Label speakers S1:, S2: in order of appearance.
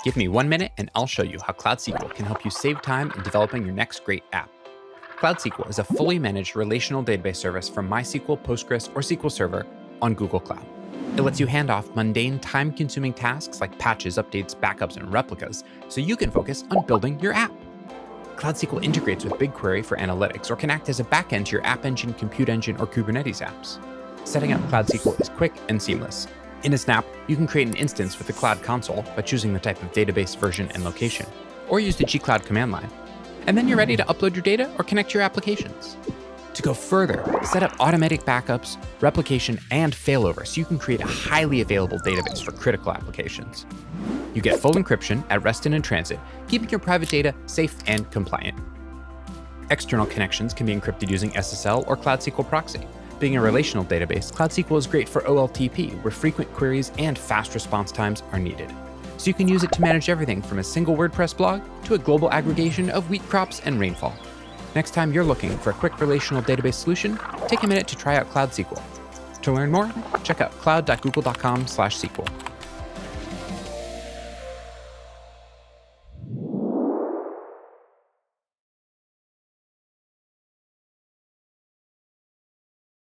S1: Give me 1 minute and I'll show you how Cloud SQL can help you save time in developing your next great app. Cloud SQL is a fully managed relational database service from MySQL, Postgres, or SQL Server on Google Cloud. It lets you hand off mundane, time-consuming tasks like patches, updates, backups, and replicas so you can focus on building your app. Cloud SQL integrates with BigQuery for analytics or can act as a backend to your App Engine, Compute Engine, or Kubernetes apps. Setting up Cloud SQL is quick and seamless. In a snap, you can create an instance with the Cloud Console by choosing the type of database, version, and location, or use the gcloud command line. And then you're ready to upload your data or connect your applications. To go further, set up automatic backups, replication, and failover so you can create a highly available database for critical applications. You get full encryption at rest and in transit, keeping your private data safe and compliant. External connections can be encrypted using SSL or Cloud SQL proxy. Being a relational database, Cloud SQL is great for OLTP, where frequent queries and fast response times are needed. So you can use it to manage everything from a single WordPress blog to a global aggregation of wheat crops and rainfall. Next time you're looking for a quick relational database solution, take a minute to try out Cloud SQL. To learn more, check out cloud.google.com/SQL.